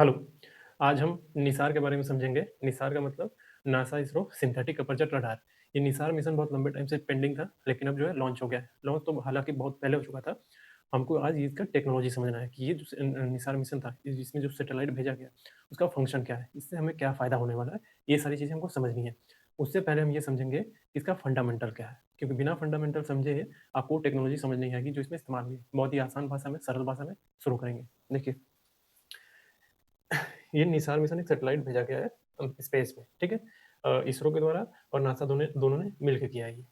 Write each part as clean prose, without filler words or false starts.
Hello. आज हम निसार के बारे में समझेंगे। निसार का मतलब NASA ISRO synthetic aperture radar. ये निसार मिशन बहुत लंबे टाइम से पेंडिंग था, लेकिन अब जो है लॉन्च हो गया है। लॉन्च तो हालांकि बहुत पहले हो चुका था। हमको आज इसका टेक्नोलॉजी समझना है कि ये जो निसार मिशन था, इसमें जो सैटेलाइट भेजा गया उसका फंक्शन क्या है, इससे हमें क्या फ़ायदा होने वाला है, ये सारी चीज़ें हमको समझनी है। उससे पहले हम ये समझेंगे कि इसका फंडामेंटल क्या है, क्योंकि बिना फंडामेंटल समझे आपको टेक्नोलॉजी समझ नहीं आएगी जो इसमें इस्तेमाल हुई है। बहुत ही आसान भाषा में, सरल भाषा में शुरू करेंगे। देखिए, ये निसार मिशन एक सैटेलाइट भेजा गया है स्पेस में, ठीक है। इसरो के द्वारा और नासा दोनों दोनों ने मिलकर किया है ये।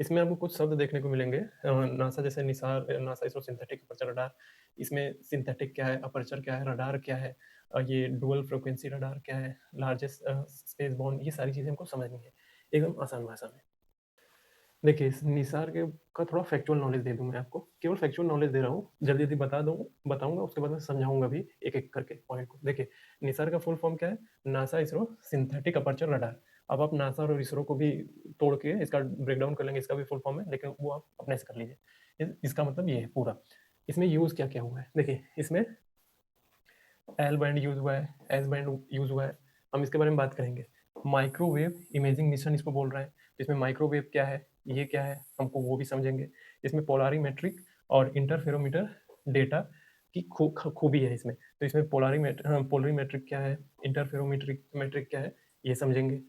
इसमें आपको कुछ शब्द देखने को मिलेंगे। नासा जैसे Nisar, NASA ISRO synthetic aperture radar. इसमें सिंथेटिक क्या है, अपर्चर क्या है, रडार क्या है, ये डुअल फ्रिक्वेंसी रडार क्या है, लार्जेस्ट स्पेस बॉर्न, ये सारी चीज़ें हमको समझनी है एकदम आसान भाषा में। देखिए, इस निसार के का थोड़ा फैक्चुअल नॉलेज दे दूँ मैं आपको, केवल फैक्चुअल नॉलेज दे रहा हूँ, जल्दी-जल्दी बताऊँगा, उसके बाद मैं समझाऊँगा भी एक-एक करके पॉइंट को। देखिए, निसार का फुल फॉर्म क्या है? NASA ISRO synthetic aperture radar. अब आप नासा और इसरो को भी तोड़ के इसका ब्रेकडाउन कर लेंगे, इसका भी फुल फॉर्म है, लेकिन वो आप अपने से कर लीजिए। इसका मतलब ये है पूरा। इसमें यूज़ क्या-क्या हुआ है? देखिए, इसमें एल बैंड यूज़ हुआ है, एस बैंड यूज़ हुआ है, हम इसके बारे में बात करेंगे। माइक्रोवेव इमेजिंग मिशन इसको बोल रहे हैं। इसमें माइक्रोवेव क्या है, ये क्या है, हमको वो भी समझेंगे। इसमें पोलारीमेट्रिक और इंटरफेरोमीटर डेटा की खूबी है इसमें। तो इसमें पोलरीमेट्रिक क्या है, इंटरफेरोमेट्रिक मेट्रिक क्या है, ये समझेंगे।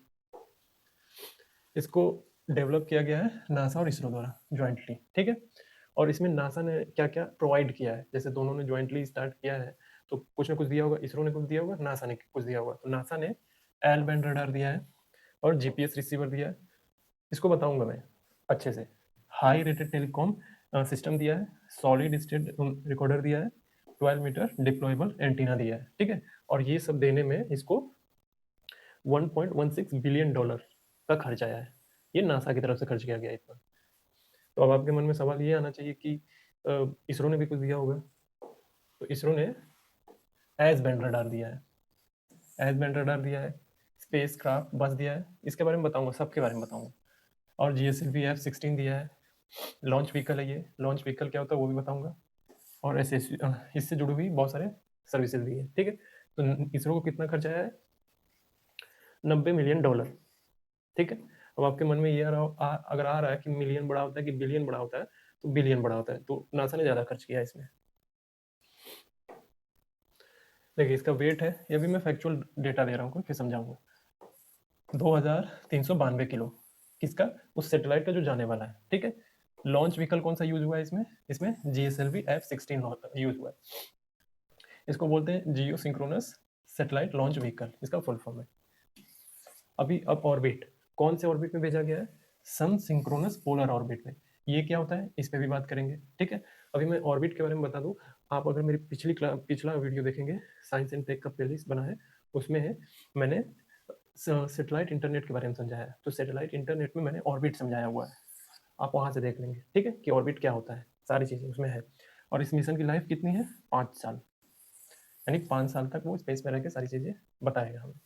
इसको डेवलप किया गया है नासा और इसरो द्वारा ज्वाइंटली, ठीक है। और इसमें नासा ने क्या क्या प्रोवाइड किया है, जैसे दोनों ने ज्वाइंटली स्टार्ट किया है तो कुछ ना कुछ दिया होगा, इसरो ने कुछ दिया होगा, नासा ने कुछ दिया होगा। तो नासा ने एल बैंड रडार दिया है और जीपीएस रिसीवर दिया है। इसको बताऊंगा मैं अच्छे से। हाई रेटेड टेलीकॉम सिस्टम दिया है, सॉलिड स्टेट रिकॉर्डर दिया है, 12 मीटर डिप्लॉयबल एंटीना दिया है, ठीक है। और ये सब देने में इसको $1.16 बिलियन का खर्च आया है। ये नासा की तरफ से खर्च किया गया है इतना। तो अब आपके मन में सवाल ये आना चाहिए कि इसरो ने भी कुछ दिया होगा। तो इसरो ने एस बैंड रडार दिया है, एस बैंड रडार दिया है, स्पेस क्राफ्ट बस दिया है, इसके बारे में बताऊंगा, सबके बारे में बताऊंगा। और GSLV F-16 दिया है, लॉन्च व्हीकल है ये। लॉन्च व्हीकल क्या होता है वो भी बताऊंगा। और ऐसे इससे जुड़ी हुई बहुत सारे सर्विसेज भी है, ठीक है। तो इसरो को कितना खर्चा आया है? $90 मिलियन, ठीक है। अब आपके मन में ये अगर आ रहा है कि मिलियन बड़ा होता है कि बिलियन बड़ा होता है, तो बिलियन बड़ा होता है, तो नासा ने ज़्यादा खर्च किया है इसमें। देखिए, इसका वेट है, ये भी मैं फैक्चुअल डेटा दे रहा हूँ, फिर समझाऊंगा। 2392 किलो किसका? उस सैटेलाइट का जो जाने वाला है, ठीक है। लॉन्च व्हीकल कौन सा यूज हुआ है इसमें? इसमें GSLV F-16 यूज हुआ है। इसको बोलते हैं जियो सिंक्रोनस सैटेलाइट लॉन्च व्हीकल, इसका फुल फॉर्म है। अभी अब ऑर्बिट, कौन से ऑर्बिट में भेजा गया है? सन सिंक्रोनस पोलर ऑर्बिट में। ये क्या होता है, इस पे भी बात करेंगे, ठीक है। अभी मैं ऑर्बिट के बारे में बता दूं। आप अगर मेरी पिछला वीडियो देखेंगे, साइंस एंड टेक का प्लेलिस्ट बना है, उसमें है मैंने सैटेलाइट इंटरनेट के बारे में समझाया है। तो सैटेलाइट इंटरनेट में मैंने ऑर्बिट समझाया हुआ है, आप वहां से देख लेंगे, ठीक है, कि ऑर्बिट क्या होता है, सारी चीजें उसमें है। और इस मिशन की लाइफ कितनी है? 5 साल। यानी 5 साल तक वो स्पेस में रह के सारी चीजें बताएगा हमें।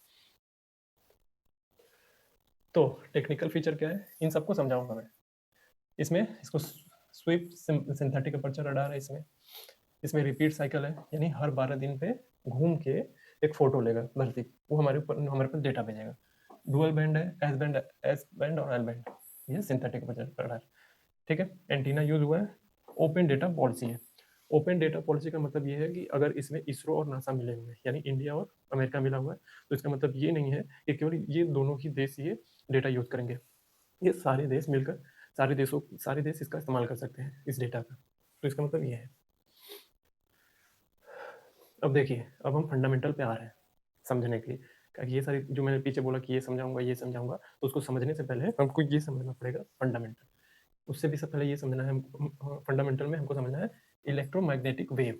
तो टेक्निकल फीचर क्या है, इन सबको समझाऊंगा मैं। इसमें इसको स्विफ्ट सिंथेटिक अपर्चर रडार है इसमें। इसमें रिपीट साइकिल है, यानी हर 12 दिन पे घूम के एक फोटो लेगा धरती, वो हमारे पास डेटा भेजेगा। डुअल बैंड है, एस बैंड और एल बैंड, ये सिंथेटिक अपर्चर रडार, ठीक है। एंटीना यूज हुआ है, ओपन डेटा पॉलिसी है। ओपन डेटा पॉलिसी का मतलब ये है कि अगर इसमें इसरो और नासा मिले हुए हैं, यानी इंडिया और अमेरिका मिला हुआ है, तो इसका मतलब ये नहीं है कि केवल ये दोनों ही देश ये डेटा यूज करेंगे। ये सारे देश मिलकर, सारे देश इसका इस्तेमाल कर सकते हैं इस डेटा का। तो इसका मतलब ये है। अब देखिए, अब हम फंडामेंटल पे आ रहे हैं समझने के लिए। ये सारी जो मैंने पीछे बोला कि ये समझाऊंगा, तो उसको समझने से पहले हमको ये समझना पड़ेगा फंडामेंटल। उससे भी सब पहले ये समझना है, फंडामेंटल में हमको समझना है इलेक्ट्रोमैग्नेटिक वेव,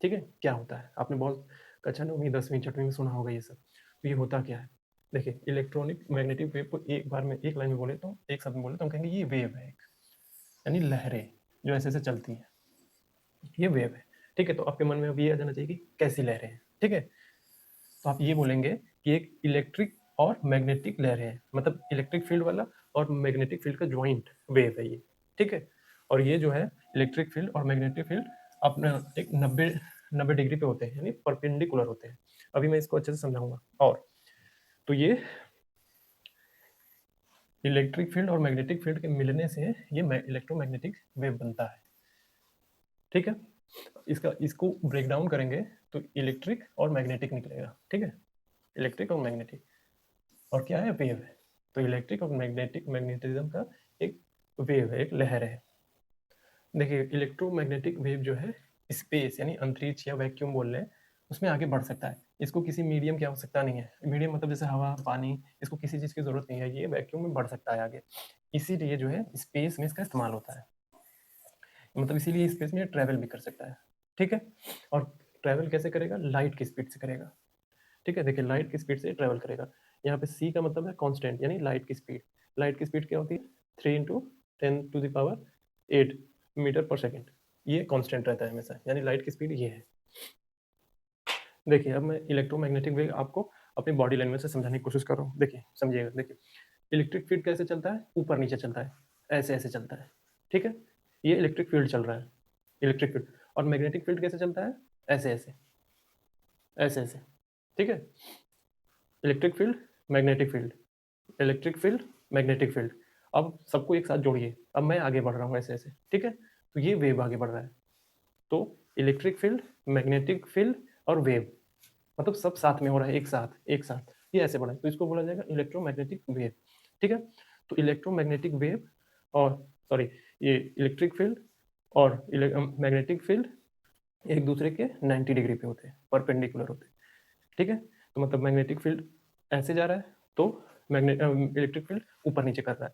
ठीक है। क्या होता है, आपने बहुत कक्षा 9वीं 10वीं 6वीं में सुना होगा ये सब। तो ये होता क्या है? देखिए, इलेक्ट्रॉनिक मैग्नेटिक वेव को एक बार में एक लाइन में बोले तो, एक शब्द में बोले तो हम कहेंगे ये वेव है, यानी लहरें जो ऐसे ऐसे चलती हैं, ये वेव है, ठीक है। तो आपके मन में अब ये आ जाना चाहिए कि कैसी लहरें हैं, ठीक है। तो आप ये बोलेंगे कि एक इलेक्ट्रिक और मैग्नेटिक लहरें हैं, मतलब इलेक्ट्रिक फील्ड वाला और मैग्नेटिक फील्ड का ज्वाइंट वेव है ये, ठीक है। और ये जो है इलेक्ट्रिक फील्ड और मैग्नेटिक फील्ड अपना एक 90 90 डिग्री पे होते हैं, यानी परपेंडिकुलर होते हैं। अभी मैं इसको अच्छे से समझाऊंगा। और तो ये इलेक्ट्रिक फील्ड और मैग्नेटिक फील्ड के मिलने से ये इलेक्ट्रोमैग्नेटिक वेव बनता है। ठीक है, इसको ब्रेक डाउन करेंगे तो इलेक्ट्रिक और मैग्नेटिक निकलेगा। ठीक है, इलेक्ट्रिक और मैग्नेटिक, और क्या है, वेव है। तो इलेक्ट्रिक और मैग्नेटिज्म का एक वेव है, एक लहर है। देखिए इलेक्ट्रोमैग्नेटिक वेव जो है स्पेस यानी अंतरिक्ष या वैक्यूम बोल रहे हैं, उसमें आगे बढ़ सकता है। इसको किसी मीडियम की आवश्यकता नहीं है। मीडियम मतलब जैसे हवा, पानी, इसको किसी चीज़ की जरूरत नहीं है, ये वैक्यूम में बढ़ सकता है आगे। इसीलिए जो है स्पेस में इसका इस्तेमाल होता है, मतलब इसीलिए स्पेस में ट्रैवल भी कर सकता है। ठीक है, और ट्रैवल कैसे करेगा, लाइट की स्पीड से करेगा। ठीक है, देखिए लाइट की स्पीड से ट्रैवल करेगा। यहाँ पे सी का मतलब है कांस्टेंट, यानी लाइट की स्पीड। लाइट की स्पीड क्या होती है, 3 × 10⁸ मीटर पर सेकेंड। ये कांस्टेंट रहता है हमेशा, यानी लाइट की स्पीड ये है। देखिए अब मैं इलेक्ट्रोमैग्नेटिक वेव आपको अपनी बॉडी लैंग्वेज से समझाने की कोशिश कर रहा हूँ। देखिए समझिएगा, देखिए इलेक्ट्रिक फील्ड कैसे चलता है, ऊपर नीचे चलता है, ऐसे ऐसे चलता है। ठीक है, ये इलेक्ट्रिक फील्ड चल रहा है, इलेक्ट्रिक फील्ड। और मैग्नेटिक फील्ड कैसे चलता है, ऐसे ऐसे, ऐसे ऐसे। ठीक है, electric field, magnetic field, electric field, magnetic field. अब सबको एक साथ जोड़िए। अब मैं आगे बढ़ रहा हूँ ऐसे ऐसे। ठीक है, तो ये वेव आगे बढ़ रहा है। तो इलेक्ट्रिक फील्ड, मैग्नेटिक फील्ड और वेव, मतलब सब साथ में हो रहा है, एक साथ एक साथ, ये ऐसे बढ़ा है, तो इसको बोला जाएगा इलेक्ट्रोमैग्नेटिक वेव। ठीक है, तो इलेक्ट्रोमैग्नेटिक वेव और सॉरी ये इलेक्ट्रिक फील्ड और मैग्नेटिक फील्ड एक दूसरे के 90 डिग्री पे होते हैं, परपेंडिकुलर होते हैं। ठीक है, तो मतलब मैग्नेटिक फील्ड ऐसे जा रहा है, तो इलेक्ट्रिक फील्ड ऊपर नीचे कर रहा है,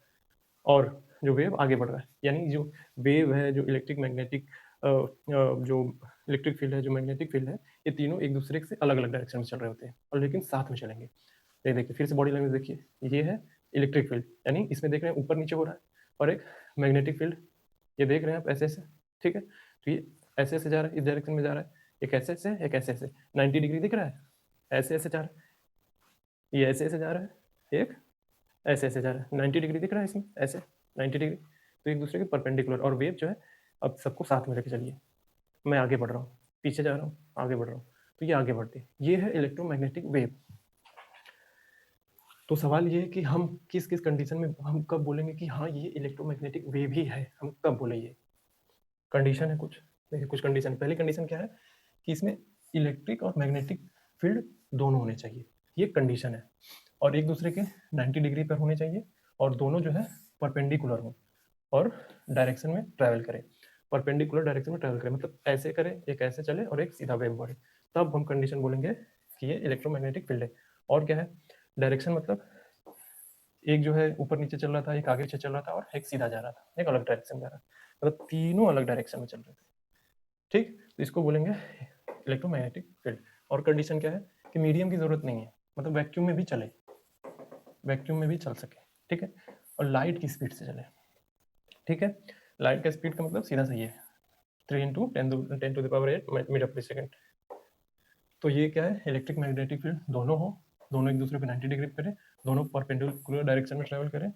और जो वेव आगे बढ़ रहा है। यानी जो वेव है, जो इलेक्ट्रिक मैग्नेटिक जो इलेक्ट्रिक फील्ड है, जो मैग्नेटिक फील्ड है, ये तीनों एक दूसरे से अलग अलग डायरेक्शन में चल रहे होते हैं, और लेकिन साथ में चलेंगे। ये देखिए फिर से बॉडी लैंग्वेज देखिए, ये है इलेक्ट्रिक फील्ड, यानी इसमें देख रहे हैं ऊपर नीचे हो रहा है, और एक मैग्नेटिक फील्ड, ये देख रहे हैं आप ऐसे ऐसे। ठीक है, तो ये ऐसे ऐसे जा रहा है, इस डायरेक्शन में जा रहा है, एक ऐसे ऐसे, एक ऐसे ऐसे, 90 डिग्री दिख रहा है, ऐसे ऐसे जा रहा है, ये ऐसे ऐसे जा रहा है, एक ऐसे ऐसे जा रहा है, 90 डिग्री दिख रहा है इसमें, ऐसे 90 डिग्री, तो एक दूसरे के परपेंडिकुलर। और वेव जो है, अब सबको साथ में लेके चलिए, मैं आगे बढ़ रहा हूँ, पीछे जा रहा हूँ, आगे बढ़ रहा हूँ, तो ये आगे बढ़ती है, ये है इलेक्ट्रोमैग्नेटिक वेव। तो सवाल ये है कि हम किस किस कंडीशन में हम कब बोलेंगे कि हाँ ये इलेक्ट्रोमैग्नेटिक वेव ही है, हम कब बोले, ये कंडीशन है कुछ। देखिए कुछ कंडीशन, पहली कंडीशन क्या है कि इसमें इलेक्ट्रिक और मैग्नेटिक फील्ड दोनों होने चाहिए, ये कंडीशन है, और एक दूसरे के 90 डिग्री पर होने चाहिए, और दोनों जो है परपेंडिकुलर हो, और डायरेक्शन में ट्रैवल करें, परपेंडिकुलर डायरेक्शन में ट्रैवल करें, मतलब ऐसे करें, एक ऐसे चले और एक सीधा वेव बढ़े, तब हम कंडीशन बोलेंगे कि ये इलेक्ट्रोमैग्नेटिक फील्ड है। और क्या है, डायरेक्शन मतलब एक जो है ऊपर नीचे चल रहा था, एक आगे पीछे चल रहा था, और एक सीधा जा रहा था, एक अलग डायरेक्शन जा रहा था, मतलब तीनों अलग डायरेक्शन में चल रहे थे। ठीक, तो इसको बोलेंगे इलेक्ट्रोमैग्नेटिक फील्ड। और कंडीशन क्या है कि मीडियम की जरूरत नहीं है, मतलब वैक्यूम में भी चले, वैक्यूम में भी चल सके। ठीक है, और लाइट की स्पीड से चले। ठीक है, लाइट का स्पीड का मतलब सीधा सही है, 3 × 10⁸ मीटर पर सेकेंड। तो ये क्या है, इलेक्ट्रिक मैग्नेटिक फील्ड दोनों हो, दोनों एक दूसरे पे 90 डिग्री पे, दोनों परपेंडिकुलर डायरेक्शन में ट्रेवल करें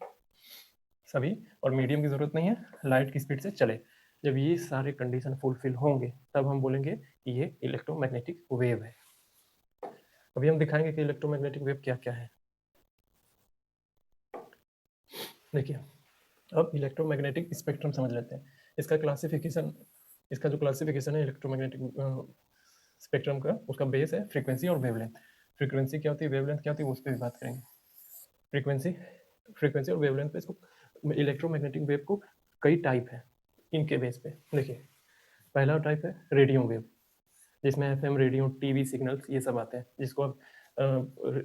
सभी, और मीडियम की जरूरत नहीं है, लाइट की स्पीड से चले। जब ये सारे कंडीशन फुलफिल होंगे तब हम बोलेंगे कि ये इलेक्ट्रोमैग्नेटिक वेव है। अभी हम दिखाएंगे कि इलेक्ट्रोमैग्नेटिक वेव क्या क्या है। देखिए अब इलेक्ट्रोमैग्नेटिक स्पेक्ट्रम समझ लेते हैं। इसका क्लासिफिकेशन, इसका जो क्लासिफिकेशन है इलेक्ट्रोमैग्नेटिक स्पेक्ट्रम का, उसका बेस है फ्रीक्वेंसी और वेवलेंथ। फ्रीक्वेंसी क्या होती है, वेवलेंथ क्या होती है, उस पर भी बात करेंगे। फ्रीक्वेंसी, फ्रीक्वेंसी और वेवलेंथ पे इसको इलेक्ट्रोमैग्नेटिक वेव को कई टाइप है इनके बेस पे। देखिए पहला टाइप है रेडियो वेव, जिसमें एफएम रेडियो, टीवी सिग्नल्स ये सब आते हैं, जिसको आप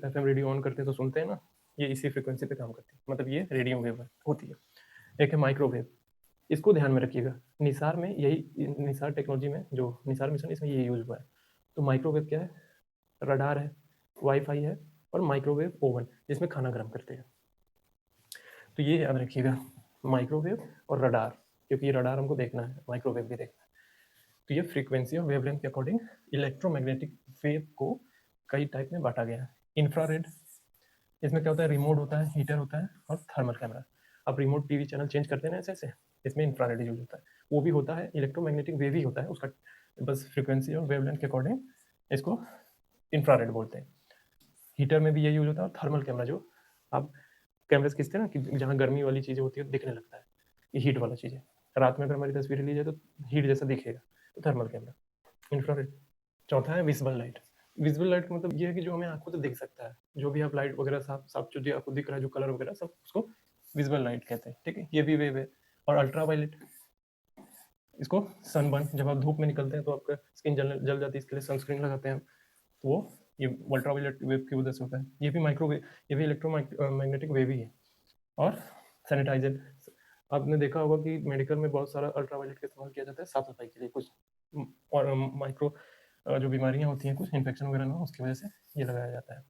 एफएम रेडियो ऑन करते हैं तो सुनते हैं ना, ये इसी फ्रीक्वेंसी पे काम करती है, मतलब ये रेडियो वेव होती है। एक है माइक्रोवेव, इसको ध्यान में रखिएगा, निसार में यही, निसार टेक्नोलॉजी में जो निसार मिशन इसमें ये यूज हुआ है। तो माइक्रोवेव क्या है, रडार है, वाईफाई है, और माइक्रोवेव ओवन जिसमें खाना गर्म करते हैं। तो ये याद रखिएगा, माइक्रोवेव और रडार, क्योंकि ये रडार हमको देखना है, माइक्रोवेव भी देखना है। तो ये फ्रीक्वेंसी और वेवलेंथ के अकॉर्डिंग इलेक्ट्रोमैग्नेटिक वेव को कई टाइप में बांटा गया है। इंफ्रारेड, इसमें क्या होता है, रिमोट होता है, हीटर होता है, और थर्मल कैमरा। आप रिमोट टीवी चैनल चेंज करते हैं ना ऐसे ऐसे, इसमें इंफ्रारेड यूज होता है, वो भी होता है इलेक्ट्रोमैग्नेटिक वेव ही होता है उसका, बस फ्रीक्वेंसी और वेवलेंथ के अकॉर्डिंग इसको इंफ्रारेड बोलते हैं। हीटर में भी यही यूज होता है। और थर्मल कैमरा, जो आप कैमरे से खींचते हैं ना कि जहाँ गर्मी वाली चीज़ें होती है दिखने लगता है, ये हीट वाला चीज़ है। रात में अगर हमारी तस्वीर ली जाए तो हीट जैसा दिखेगा, तो थर्मल कैमरा। इंफ्रारेड। चौथा है विजिबल लाइट। विजिबल लाइट का मतलब ये है कि जो हमें आंखों से दिख सकता है, जो भी आप लाइट वगैरह साफ साफ जो आपको दिख रहा है, जो कलर वगैरह सब, उसको विजिबल लाइट कहते हैं। ठीक है, ये भी वेव है। और अल्ट्रा वायलेट, इसको सनबर्न, जब आप धूप में निकलते हैं तो आपका स्किन जल जाती है, इसके लिए सनस्क्रीन लगाते हैं, तो वो ये अल्ट्रावायलेट वेव की वजह से होता है। ये भी माइक्रोवेव, ये भी इलेक्ट्रोमैग्नेटिक वेव ही है। और सैनिटाइजर, आपने देखा होगा कि मेडिकल में बहुत सारा अल्ट्रावायलेट का इस्तेमाल किया जाता है साफ सफाई के लिए, कुछ और माइक्रो जो बीमारियां होती हैं, कुछ इन्फेक्शन वगैरह ना हो, उसकी वजह से ये लगाया जाता है।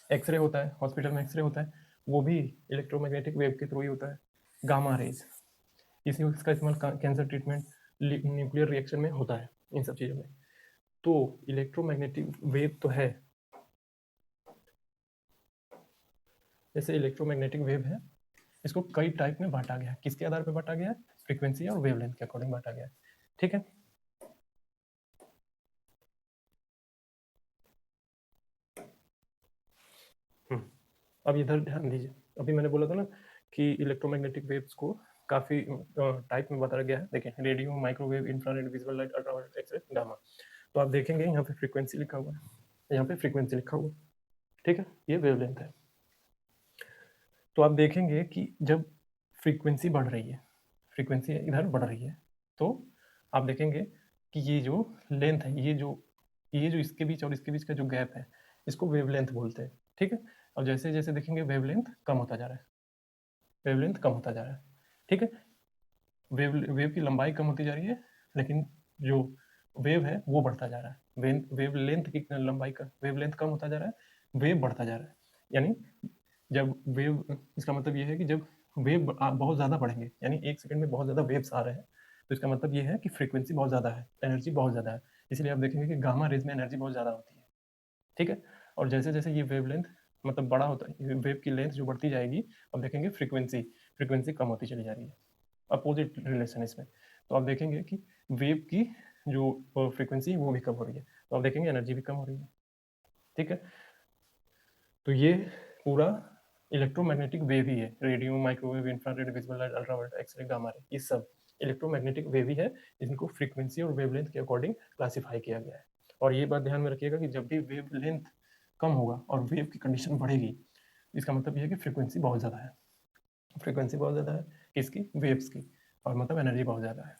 एक्सरे होता है, हॉस्पिटल में एक्सरे होता है, वो भी इलेक्ट्रोमैग्नेटिक वेव के थ्रू ही होता है। गामा रेज, इसका इस्तेमाल कैंसर ट्रीटमेंट, न्यूक्लियर रिएक्शन में होता है, इन सब चीज़ों में। तो इलेक्ट्रोमैग्नेटिक वेव तो है, जैसे इलेक्ट्रोमैग्नेटिक वेव है, इसको कई टाइप में बांटा गया है। किसके आधार पर बांटा गया है? फ्रीक्वेंसी और वेवलेंथ के अकॉर्डिंग बांटा गया है। ठीक है, अब इधर ध्यान दीजिए। अभी मैंने बोला था ना कि इलेक्ट्रोमैग्नेटिक वेव्स को काफ़ी टाइप में बताया गया है। देखें, radio, microwave, infrared, visible light, ultraviolet, X-ray, gamma. तो आप देखेंगे यहाँ पे फ्रीक्वेंसी लिखा हुआ है, यहाँ पे फ्रीक्वेंसी लिखा हुआ है। ठीक है, ये वेवलेंथ है। तो आप देखेंगे कि जब फ्रीक्वेंसी बढ़ रही है, फ्रीक्वेंसी इधर बढ़ रही है, तो आप देखेंगे कि ये जो लेंथ है, ये जो इसके बीच और इसके बीच का जो गैप है, इसको वेवलेंथ बोलते हैं। ठीक है, और जैसे जैसे देखेंगे वेवलेंथ कम होता जा रहा है, वेवलेंथ कम होता जा रहा है। ठीक है, वेव की लंबाई कम होती जा रही है, लेकिन जो वेव है वो बढ़ता जा रहा है। वेव लेंथ की लंबाई का, वेव लेंथ कम होता जा रहा है, वेव बढ़ता जा रहा है। यानी जब वेव, इसका मतलब ये है कि जब वेव बहुत ज़्यादा बढ़ेंगे, यानी 1 सेकंड में बहुत ज़्यादा वेव्स आ रहे हैं, तो इसका मतलब ये है कि फ्रीक्वेंसी बहुत ज़्यादा है, एनर्जी बहुत ज़्यादा है। इसलिए आप देखेंगे कि गामा रेज में एनर्जी बहुत ज़्यादा होती है। ठीक है, और जैसे जैसे ये वेव लेंथ मतलब बड़ा होता है, वेव की लेंथ जो बढ़ती जाएगी, अब देखेंगे फ्रीक्वेंसी कम होती चली जा रही है। अपोजिट रिलेशन इसमें। तो आप देखेंगे कि वेव की जो फ्रीक्वेंसी है वो भी कम हो रही है, तो आप देखेंगे एनर्जी भी कम हो रही है। ठीक है, तो ये पूरा इलेक्ट्रोमैग्नेटिक वेव ही है। Radio, microwave, infrared, visible light, ultraviolet, X-ray, gamma ray, ये सब इलेक्ट्रोमैग्नेटिक वेव ही है। इनको फ्रीक्वेंसी और वेवलेंथ के अकॉर्डिंग क्लासिफाई किया गया है। और ये बात ध्यान में रखिएगा कि जब भी वेवलेंथ कम होगा और वेव की कंडीशन बढ़ेगी, इसका मतलब ये है कि फ्रीक्वेंसी बहुत ज़्यादा है। फ्रीक्वेंसी बहुत ज़्यादा है किसकी? वेव्स की, और मतलब एनर्जी बहुत ज़्यादा है।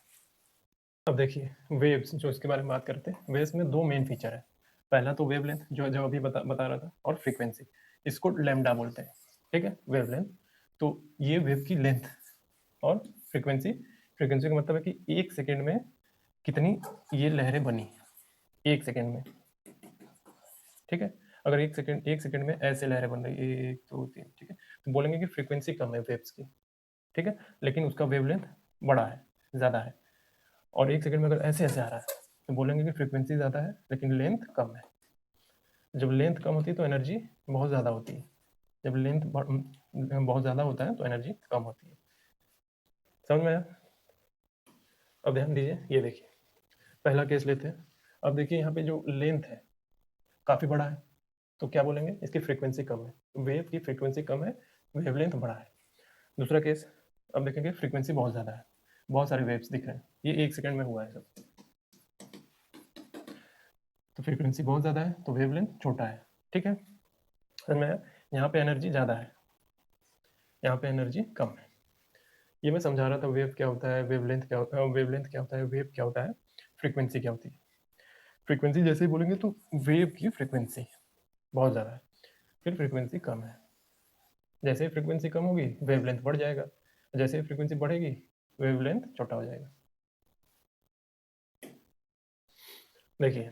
अब देखिए वेव्स, जो इसके बारे में बात करते हैं, वेव्स में दो मेन फीचर है। पहला तो वेवलेंथ, जो जो अभी बता रहा था, और फ्रीक्वेंसी, इसको लैम्डा बोलते हैं। ठीक है, वेवलेंथ, तो ये वेव की लेंथ। और फ्रीक्वेंसी, फ्रीक्वेंसी का मतलब है कि 1 सेकेंड में कितनी ये लहरें बनी, 1 सेकेंड में। ठीक है, अगर 1 सेकेंड में ऐसे लहरें बन रही है, 1 2 3, ठीक है, तो बोलेंगे कि फ्रीक्वेंसी कम है वेव्स की। ठीक है, लेकिन उसका वेवलेंथ बड़ा है, ज़्यादा है। और 1 सेकेंड में अगर ऐसे ऐसे आ रहा है, तो बोलेंगे कि फ्रीक्वेंसी ज़्यादा है लेकिन लेंथ कम है। जब लेंथ कम होती है तो एनर्जी बहुत ज़्यादा होती है, जब लेंथ बहुत ज़्यादा होता है तो एनर्जी कम होती है। समझ में आया? अब ध्यान दीजिए, ये देखिए पहला केस लेते हैं। अब देखिए यहाँ पे जो लेंथ है काफ़ी बड़ा है, तो क्या बोलेंगे? इसकी फ्रीक्वेंसी कम है, वेव की फ्रीक्वेंसी कम है, वेवलेंथ बड़ा है। दूसरा केस, अब देखेंगे फ्रीक्वेंसी बहुत ज़्यादा है, बहुत सारे वेव्स दिख रहे हैं, ये 1 सेकेंड में हुआ है सब, तो फ्रीक्वेंसी बहुत ज़्यादा है तो वेवलेंथ छोटा है। ठीक है, समझ में आया? यहाँ पे एनर्जी ज़्यादा है, यहाँ पे एनर्जी कम है। ये मैं समझा रहा था वेव क्या होता है, वेवलेंथ क्या होता है, वेवलेंथ क्या होता है, वेव क्या होता है, फ्रीक्वेंसी क्या होती है। फ्रीक्वेंसी जैसे ही बोलेंगे तो वेव की फ्रीक्वेंसी बहुत ज़्यादा है, फिर फ्रीक्वेंसी कम है। जैसे ही फ्रीक्वेंसी कम होगी वेवलेंथ बढ़ जाएगा, जैसे ही फ्रीक्वेंसी बढ़ेगी वेवलेंथ छोटा हो जाएगा। देखिए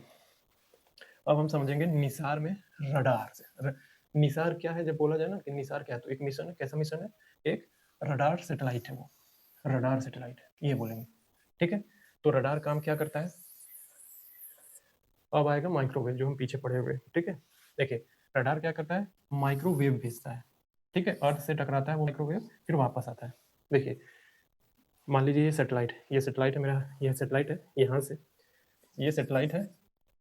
अब हम समझेंगे निसार में रडार से। निसार क्या है? जब बोला जाए ना कि निसार क्या है, तो एक मिशन है। कैसा मिशन है? एक रडार सैटेलाइट है, वो रडार सैटेलाइट है, ये बोलेंगे। ठीक है, तो रडार काम क्या करता है? अब आएगा माइक्रोवेव, जो हम पीछे पढ़े हुए। ठीक है, देखिए रडार क्या करता है? माइक्रोवेव भेजता है। ठीक है, अर्थ से टकराता है वो माइक्रोवेव, फिर वापस आता है। देखिए मान लीजिए ये सेटेलाइट है, ये सेटेलाइट है मेरा, ये सेटेलाइट है, यहाँ से ये सैटेलाइट है,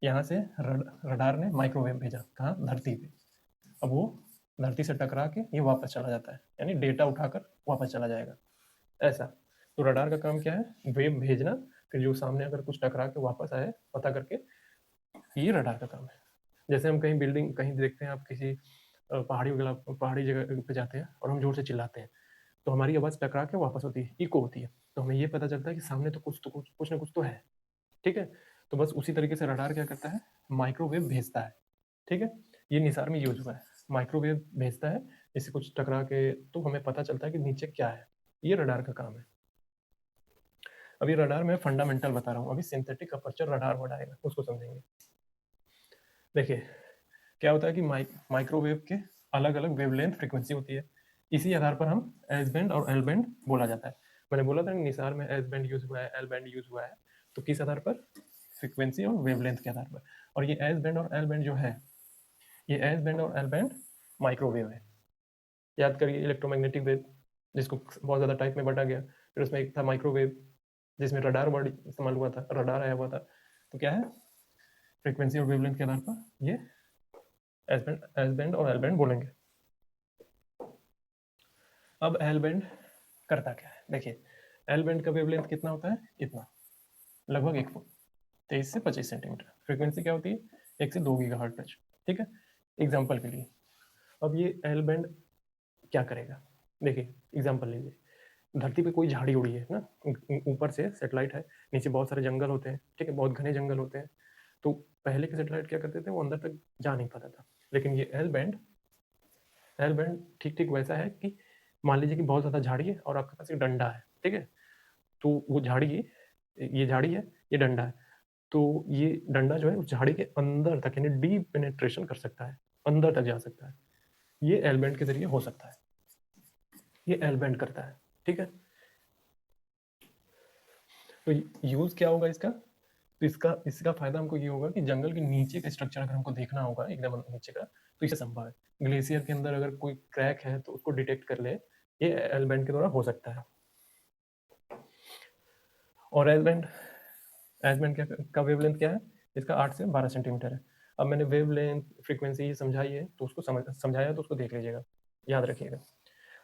यहाँ से रडार ने माइक्रोवेव भेजा, कहाँ? धरती पे। अब वो धरती से टकरा के ये वापस चला जाता है, यानी डेटा उठाकर वापस चला जाएगा, ऐसा। तो रडार का काम क्या है? वेव भेजना, फिर जो सामने अगर कुछ टकरा के वापस आए पता करके, ये रडार का काम है। जैसे हम कहीं बिल्डिंग कहीं देखते हैं, आप किसी पहाड़ी वगैरह पहाड़ी जगह पे जाते हैं और हम जोर से चिल्लाते हैं, तो हमारी आवाज़ टकरा के वापस होती है, इको होती है, तो हमें ये पता चलता है कि सामने तो कुछ ना कुछ तो है, ठीक है? तो बस उसी तरीके से रडार क्या करता है? माइक्रोवेव भेजता है, ठीक है? ये निसार में यूज हुआ है, माइक्रोवेव भेजता है, इससे कुछ टकरा के तो हमें पता चलता है कि नीचे क्या है, ये रडार का काम है। अभी रडार में फंडामेंटल बता रहा हूँ, अभी सिंथेटिक अपर्चर रडार वर्ड आएगा, उसको समझेंगे। देखिए क्या होता है कि माइक्रोवेव के अलग अलग वेवलेंथ फ्रीक्वेंसी होती है, इसी आधार पर हम एस बैंड और एल बैंड बोला जाता है। मैंने बोला था निसार में एस बैंड यूज हुआ है, एल बैंड यूज हुआ है, तो किस आधार पर? फ्रीक्वेंसी और वेवलेंथ के आधार पर। और ये एस बैंड और एल बैंड जो है, ये एस बैंड और एल बैंड माइक्रोवेव है। याद करिए इलेक्ट्रोमैग्नेटिक वेव, जिसको बहुत ज़्यादा टाइप में बांटा गया, फिर उसमें एक था माइक्रोवेव, जिसमें रडार वर्ड इस्तेमाल हुआ था, रडार आया हुआ था। तो क्या है? फ्रीक्वेंसी और वेवलेंथ के आधार पर ये एस बैंड और एल बैंड बोलेंगे। अब एल बैंड करता क्या है? देखिए एल बैंड का वेवलेंथ कितना होता है? इतना, लगभग 1 फुट, 23 से 25 सेंटीमीटर। फ्रीक्वेंसी क्या होती है? 1 से 2 गीगाहर्ट्ज टच, ठीक है? एग्जाम्पल के लिए, अब ये एल बैंड क्या करेगा? देखिए एग्जाम्पल लीजिए, धरती पे कोई झाड़ी उड़ी है ना, ऊपर से सेटेलाइट है, नीचे बहुत सारे जंगल होते हैं, ठीक है, बहुत घने जंगल होते हैं। तो पहले के सेटेलाइट क्या करते थे? वो अंदर तक जा नहीं पाता था, लेकिन ये एल बैंड ठीक ठीक वैसा है कि मान लीजिए कि बहुत ज़्यादा झाड़ी है और आपके पास एक डंडा है, ठीक है? तो वो झाड़ी, ये झाड़ी है, ये डंडा है, तो ये डंडा जो है उस झाड़ी के अंदर तक, यानी डीप पेनेट्रेशन कर सकता है, अंदर तक जा सकता है। ये एल बैंड के जरिए हो सकता है, ये एल बैंड करता है, ठीक है? तो यूज क्या होगा इसका? तो इसका इसका फायदा हमको ये होगा कि जंगल के नीचे का स्ट्रक्चर अगर हमको देखना होगा एकदम नीचे का, तो इसे संभव है। ग्लेशियर के अंदर अगर कोई क्रैक है तो उसको डिटेक्ट कर ले, ये एल बैंड के द्वारा हो सकता है। और एस बैंड क्या का वेवलेंथ क्या है? इसका 8 से 12 सेंटीमीटर है। अब मैंने वेवलेंथ फ्रीक्वेंसी समझाई है, तो उसको समझाया, तो उसको देख लीजिएगा, याद रखिएगा।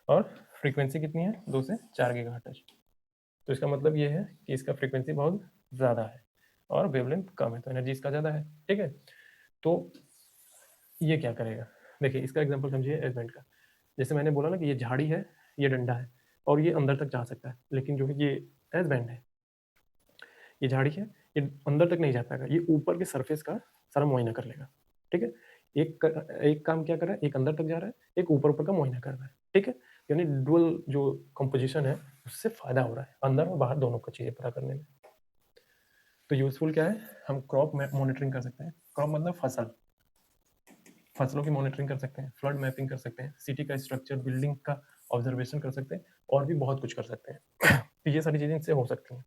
और फ्रीक्वेंसी कितनी है? 2 से 4 गीगाहर्ट्ज। तो इसका मतलब ये है कि इसका फ्रीक्वेंसी बहुत ज़्यादा है और वेवलेंथ कम है, तो एनर्जी इसका ज़्यादा है, ठीक है? तो ये क्या करेगा? देखिए इसका एग्जांपल समझिए एस बैंड का। जैसे मैंने बोला ना कि ये झाड़ी है, ये डंडा है और ये अंदर तक जा सकता है, लेकिन जो ये एस बैंड है, ये झाड़ी है, ये अंदर तक नहीं जा पाएगा, ये ऊपर के सरफेस का सारा मुआयना कर लेगा, ठीक है? एक काम क्या कर रहा है? एक अंदर तक जा रहा है, एक ऊपर ऊपर का मुआयना कर रहा है, ठीक है? यानी डुअल जो कंपोजिशन है, उससे फायदा हो रहा है अंदर और बाहर दोनों को चीज़ें पता करने में। तो यूजफुल क्या है? हम क्रॉप मॉनिटरिंग कर सकते हैं। क्रॉप मतलब फसलों की मॉनिटरिंग कर सकते हैं, फ्लड मैपिंग कर सकते हैं, सिटी का स्ट्रक्चर, बिल्डिंग का ऑब्जर्वेशन कर सकते हैं, और भी बहुत कुछ कर सकते हैं। तो ये सारी चीज़ें इससे हो सकती हैं।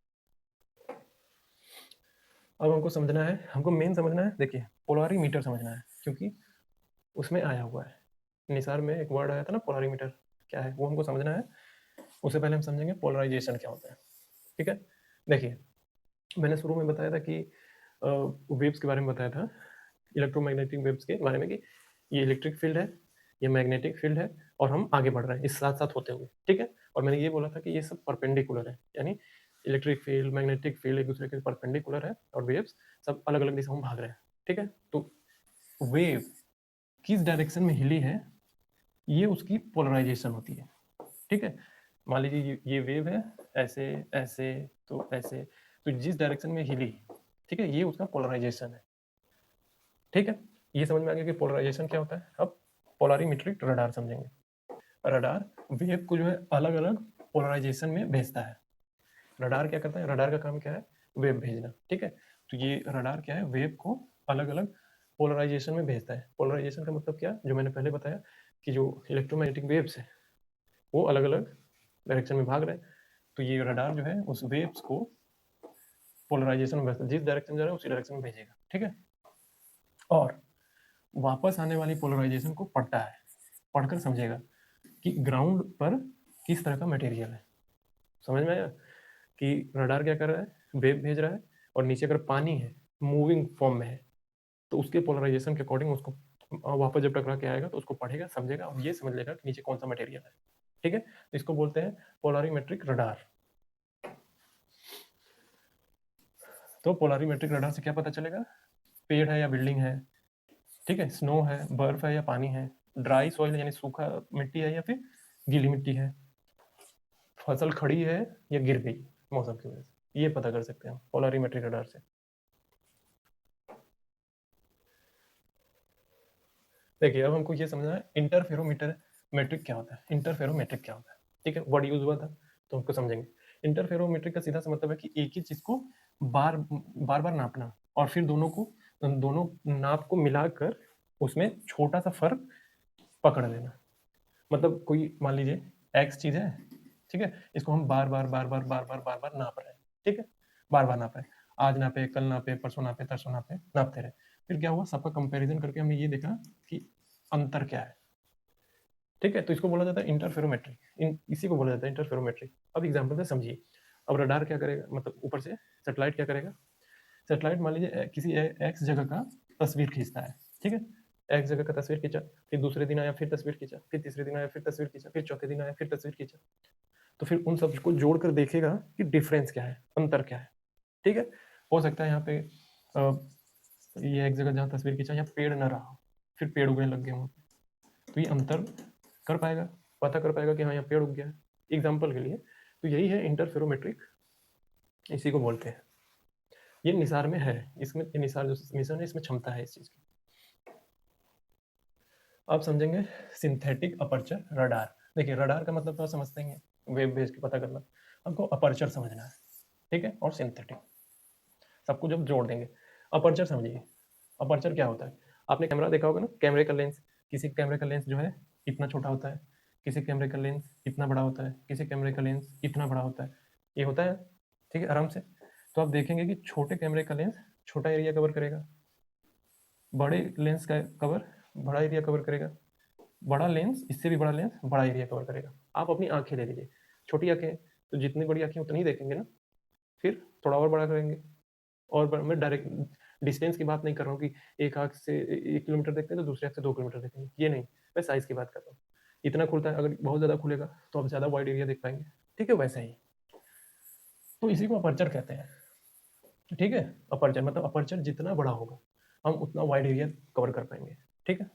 अब हमको समझना है, हमको मेन समझना है, देखिए पोलारीमीटर समझना है, क्योंकि उसमें आया हुआ है, निसार में एक वर्ड आया था ना पोलारीमीटर, क्या है वो हमको समझना है। उससे पहले हम समझेंगे पोलराइजेशन क्या होता है, ठीक है? देखिए मैंने शुरू में बताया था कि वेव्स के बारे में बताया था, इलेक्ट्रोमैग्नेटिक वेव्स के बारे में, कि ये इलेक्ट्रिक फील्ड है, ये मैग्नेटिक फील्ड है, और हम आगे बढ़ रहे हैं इस साथ साथ होते हुए, ठीक है? और मैंने ये बोला था कि ये सब परपेंडिकुलर है, यानी इलेक्ट्रिक फील्ड, मैग्नेटिक फील्ड एक दूसरे के परपेंडिकुलर है, और वेव्स सब अलग अलग दिशाओं में भाग रहे हैं, ठीक है? तो वेव किस डायरेक्शन में हिली है, ये उसकी पोलराइजेशन होती है, ठीक है? मान लीजिए ये वेव है, ऐसे ऐसे, तो ऐसे, तो जिस डायरेक्शन में हिली, ठीक है, ये उसका पोलराइजेशन है, ठीक है? ये समझ में आ गया कि पोलराइजेशन क्या होता है। अब पोलारीमेट्रिक रडार समझेंगे। रडार वेव को जो है अलग अलग पोलराइजेशन में भेजता है। रडार क्या करता है? रडार का काम क्या है? वेव भेजना, ठीक है? तो ये रडार क्या है? वेव को अलग अलग पोलराइजेशन में भेजता है। पोलराइजेशन का मतलब क्या? जो मैंने पहले बताया कि जो इलेक्ट्रोमैग्नेटिक वेव्स है वो अलग अलग डायरेक्शन में भाग रहे हैं, तो ये रडार जो है उस वेव्स को पोलराइजेशन में भेजता है, जिस डायरेक्शन जा रहा है उसी डायरेक्शन में भेजेगा, ठीक है? और वापस आने वाली पोलराइजेशन को पढ़ता है, पढ़कर समझेगा कि ग्राउंड पर किस तरह का मटेरियल है। समझ में आया कि रडार क्या कर रहा है? वेव भेज रहा है, और नीचे अगर पानी है, मूविंग फॉर्म में है, तो उसके पोलराइजेशन के अकॉर्डिंग उसको वापस जब टकरा के आएगा तो उसको पढ़ेगा, समझेगा और ये समझ लेगा कि नीचे कौन सा मटेरियल है। ठीक है, तो इसको बोलते हैं पोलरिमेट्रिक रडार। तो पोलरिमेट्रिक रडार से क्या पता चलेगा, पेड़ है या बिल्डिंग है, ठीक है, स्नो है, बर्फ है या पानी है, ड्राई सॉइल यानी सूखा मिट्टी है या फिर गीली मिट्टी है, फसल खड़ी है या गिर गई मौसम की वजह से, ये पता कर सकते हैं हम पोलरिमेट्रिक रडार से। देखिए अब हमको ये समझना है इंटरफेरोमीटर मेट्रिक क्या होता है, इंटरफेरोमेट्रिक क्या होता है। ठीक है, वर्ड यूज हुआ था तो हमको समझेंगे। इंटरफेरोमेट्रिक का सीधा सा मतलब है कि एक ही चीज को बार बार बार नापना और फिर दोनों नाप को मिलाकर उसमें छोटा सा फर्क पकड़ लेना। मतलब कोई मान लीजिए एक्स चीज है, ठीक है, इसको हम बार बार बार बार बार बार बार बार नाप रहे हैं, ठीक है, बार बार नाप रहे हैं, आज नापे, कल नापे, परसों नापे, तरसों नापे, नापते रहे। फिर क्या हुआ, सबका कंपैरिजन करके हमने ये देखा कि अंतर क्या है। ठीक है, तो इसको बोला जाता है इंटरफेरोमेट्री, इसी को बोला जाता है इंटरफेरोमेट्री। अब एग्जाम्पल से समझिए। अब रडार क्या करेगा, मतलब ऊपर से सैटेलाइट क्या करेगा, सैटेलाइट मान लीजिए किसी एक्स जगह का तस्वीर खींचता है, ठीक है, एक्स जगह का तस्वीर खींचा, फिर दूसरे दिन आया फिर तस्वीर खींचा, फिर तीसरे दिन आया फिर तस्वीर खींचा, फिर चौथे दिन आया फिर तस्वीर खींचा। तो फिर उन सबको जोड़कर देखेगा कि डिफरेंस क्या है, अंतर क्या है। ठीक है, हो सकता है यहाँ पे ये एक जगह जहाँ तस्वीर खींचा यहाँ पेड़ ना रहा, फिर पेड़ उगने लग गए वहाँ पे, तो ये अंतर कर पाएगा, पता कर पाएगा कि हाँ यहाँ पेड़ उग गया है, एग्जाम्पल के लिए। तो यही है इंटरफेरोमेट्रिक, इसी को बोलते हैं। ये निसार में है, इसमें निसार जो मिशन है इसमें क्षमता है इस चीज की। अब समझेंगे सिंथेटिक अपर्चर रडार। देखिए रडार का मतलब तो समझते हैं, वेब बेस की पता करना, हमको अपर्चर समझना है, ठीक है, और सिंथेटिक सबको जब जोड़ देंगे। अपर्चर समझिए, अपर्चर क्या होता है, आपने कैमरा देखा होगा ना, कैमरे का लेंस, किसी कैमरे का लेंस जो है इतना छोटा होता है, किसी कैमरे का लेंस इतना बड़ा होता है, किसी कैमरे का लेंस इतना बड़ा होता है, ये होता है, ठीक है, आराम से। तो आप देखेंगे कि छोटे कैमरे का लेंस छोटा एरिया कवर करेगा, बड़े लेंस का कवर बड़ा एरिया कवर करेगा, बड़ा लेंस इससे भी बड़ा लेंस बड़ा एरिया कवर करेगा। आप अपनी आंखें ले लीजिए, छोटी आंखें तो जितनी बड़ी आंखें उतनी ही देखेंगे ना, फिर थोड़ा और बड़ा करेंगे, और मैं डायरेक्ट डिस्टेंस की बात नहीं कर रहा हूँ कि एक आंख से 1 किलोमीटर देखते हैं तो दूसरे आंख से 2 किलोमीटर देखेंगे, ये नहीं, मैं साइज की बात कर रहा हूँ। इतना खुलता है, अगर बहुत ज़्यादा खुलेगा तो आप ज़्यादा वाइड एरिया देख पाएंगे, ठीक है, वैसे ही। तो इसी को अपर्चर कहते हैं, ठीक है। अपर्चर मतलब अपर्चर जितना बड़ा होगा हम उतना वाइड एरिया कवर कर पाएंगे, ठीक है।